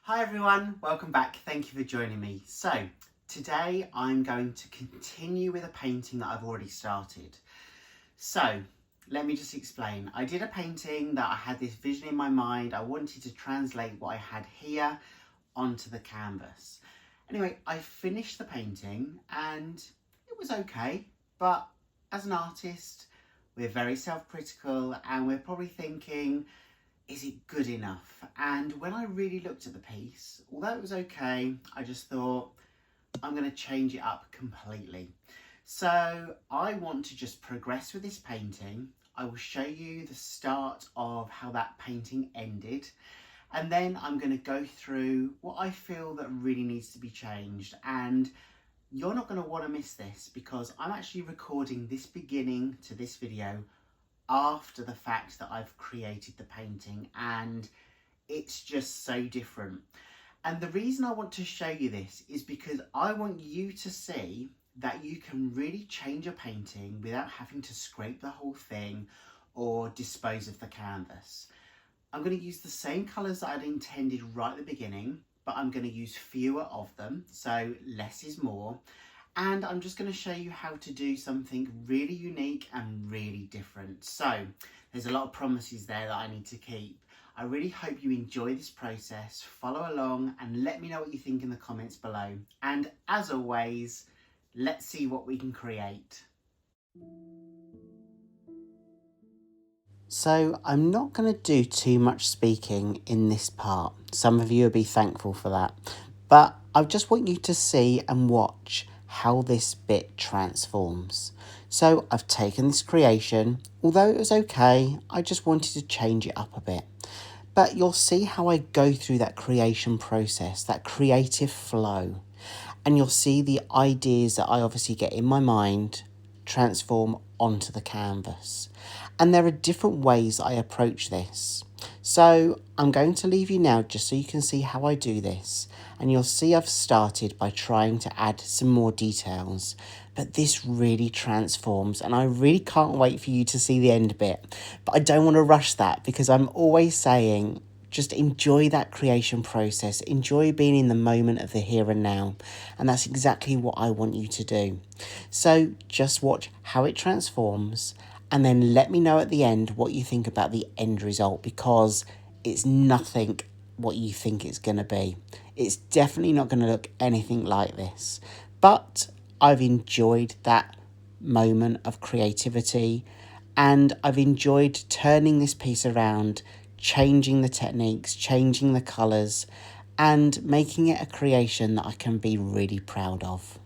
Hi everyone, welcome back. Thank you for joining me. So today I'm going to continue with a painting that I've already started. So let me just explain. I did a painting that I had this vision in my mind. I wanted to translate what I had here onto the canvas. Anyway, I finished the painting and it was okay, but as an artist, we're very self-critical and we're probably thinking, is it good enough? And when I really looked at the piece, although it was okay, I just thought, I'm going to change it up completely. So I want to just progress with this painting. I will show you the start of how that painting ended. And then I'm going to go through what I feel that really needs to be changed. And you're not going to want to miss this because I'm actually recording this beginning to this video after the fact that I've created the painting, and it's just so different. And the reason I want to show you this is because I want you to see that you can really change a painting without having to scrape the whole thing or dispose of the canvas. I'm going to use the same colours that I'd intended right at the beginning, but I'm going to use fewer of them, so less is more. And I'm just going to show you how to do something really unique and really different. So there's a lot of promises there that I need to keep. I really hope you enjoy this process, follow along and let me know what you think in the comments below. And as always, let's see what we can create. So I'm not going to do too much speaking in this part. Some of you will be thankful for that. But I just want you to see and watch how this bit transforms. So I've taken this creation, although it was okay, I just wanted to change it up a bit. But you'll see how I go through that creation process, that creative flow. And you'll see the ideas that I obviously get in my mind transform onto the canvas. And there are different ways I approach this. So I'm going to leave you now just so you can see how I do this. And you'll see I've started by trying to add some more details. But this really transforms and I really can't wait for you to see the end bit. But I don't want to rush that because I'm always saying just enjoy that creation process. Enjoy being in the moment of the here and now. And that's exactly what I want you to do. So just watch how it transforms and then let me know at the end what you think about the end result, because it's nothing what you think it's going to be. It's definitely not going to look anything like this. But I've enjoyed that moment of creativity and I've enjoyed turning this piece around, changing the techniques, changing the colours and making it a creation that I can be really proud of.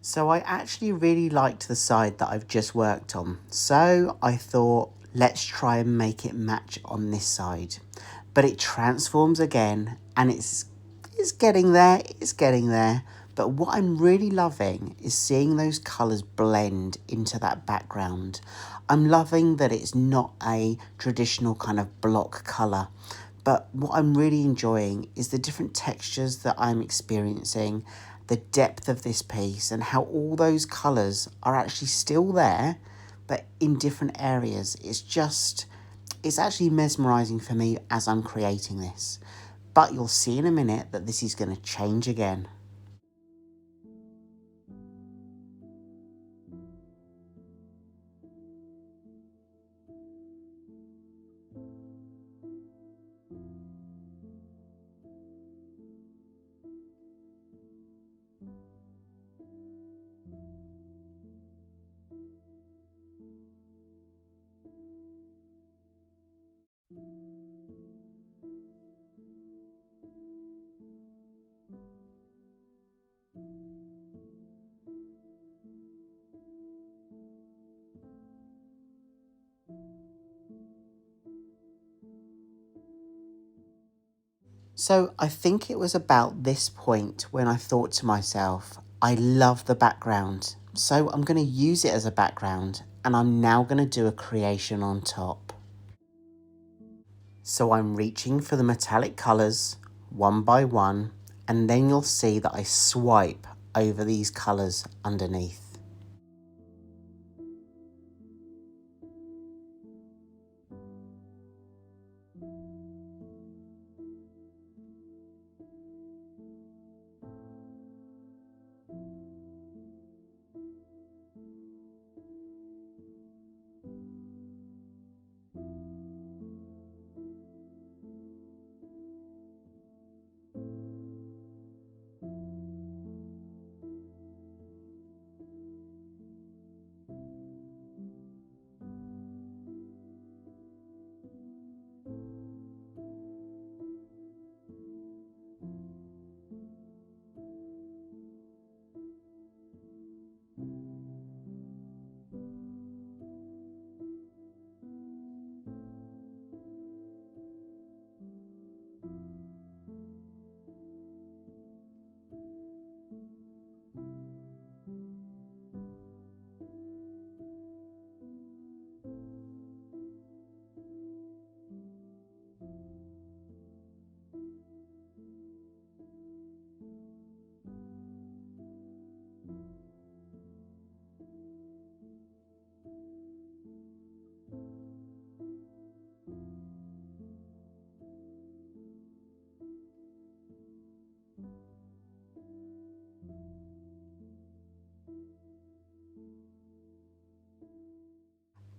So I actually really liked the side that I've just worked on. So I thought, let's try and make it match on this side. But it transforms again, and it's getting there, it's getting there. But what I'm really loving is seeing those colours blend into that background. I'm loving that it's not a traditional kind of block colour. But what I'm really enjoying is the different textures that I'm experiencing, the depth of this piece, and how all those colours are actually still there, but in different areas. It's actually mesmerising for me as I'm creating this. But you'll see in a minute that this is going to change again. So I think it was about this point when I thought to myself, I love the background, so I'm going to use it as a background, and I'm now going to do a creation on top. So I'm reaching for the metallic colours one by one, and then you'll see that I swipe over these colours underneath.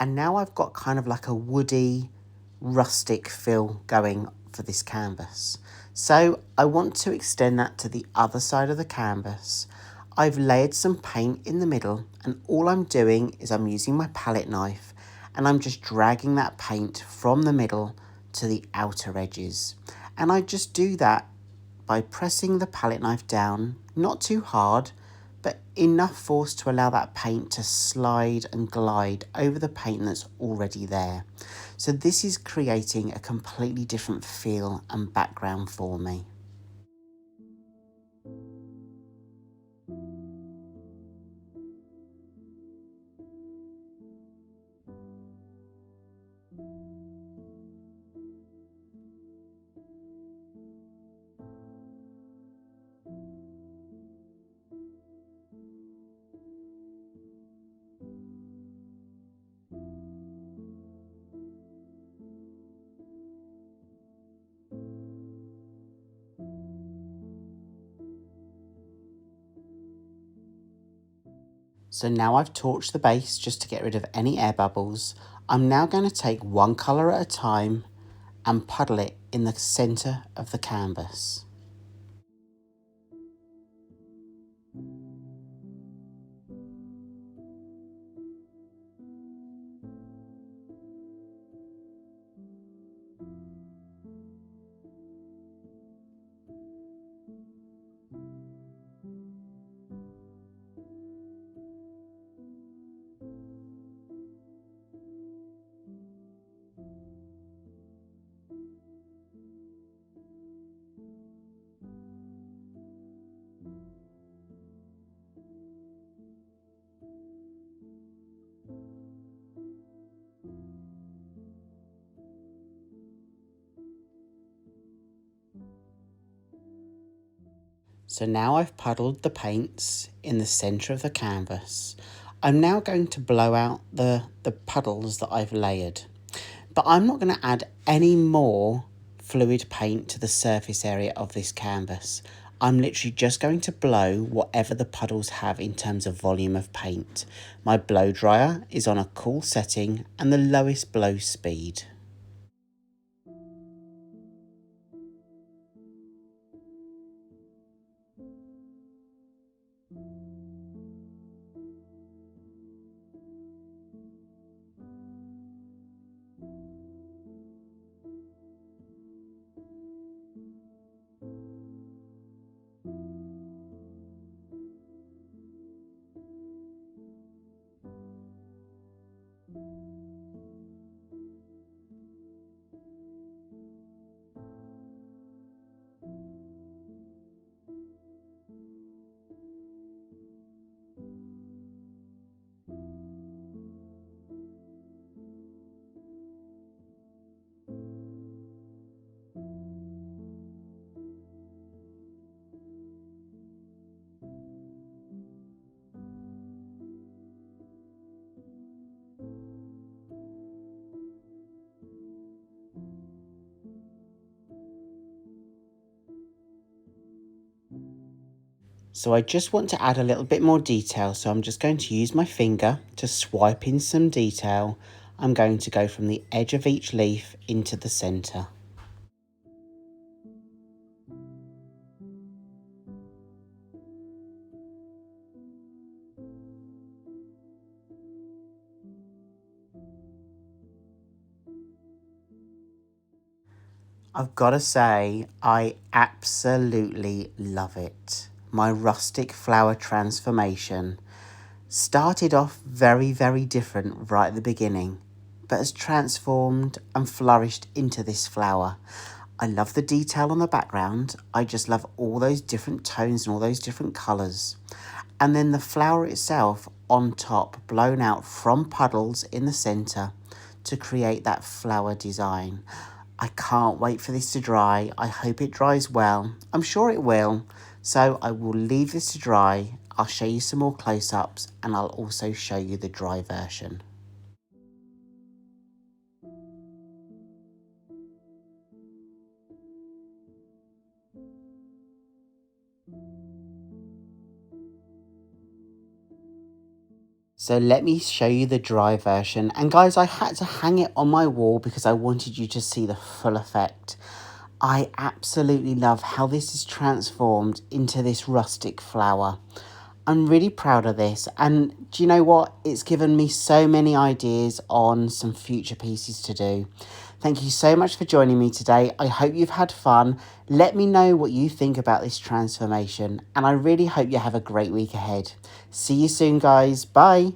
And now I've got kind of like a woody, rustic feel going for this canvas. So I want to extend that to the other side of the canvas. I've layered some paint in the middle, and all I'm doing is I'm using my palette knife and I'm just dragging that paint from the middle to the outer edges. And I just do that by pressing the palette knife down, not too hard, but enough force to allow that paint to slide and glide over the paint that's already there. So this is creating a completely different feel and background for me. So now I've torched the base just to get rid of any air bubbles. I'm now going to take one colour at a time and puddle it in the centre of the canvas. So now I've puddled the paints in the centre of the canvas. I'm now going to blow out the puddles that I've layered. But I'm not going to add any more fluid paint to the surface area of this canvas. I'm literally just going to blow whatever the puddles have in terms of volume of paint. My blow dryer is on a cool setting and the lowest blow speed. So I just want to add a little bit more detail, so I'm just going to use my finger to swipe in some detail. I'm going to go from the edge of each leaf into the centre. I've got to say, I absolutely love it. My rustic flower transformation started off very, very different right at the beginning, but has transformed and flourished into this flower. I love the detail on the background. I just love all those different tones and all those different colours. And then the flower itself on top, blown out from puddles in the centre to create that flower design. I can't wait for this to dry. I hope it dries well. I'm sure it will. So I will leave this to dry. I'll show you some more close-ups and I'll also show you the dry version. So let me show you the dry version. And guys, I had to hang it on my wall because I wanted you to see the full effect. I absolutely love how this is transformed into this rustic flower. I'm really proud of this, and do you know what? It's given me so many ideas on some future pieces to do. Thank you so much for joining me today. I hope you've had fun. Let me know what you think about this transformation, and I really hope you have a great week ahead. See you soon, guys. Bye.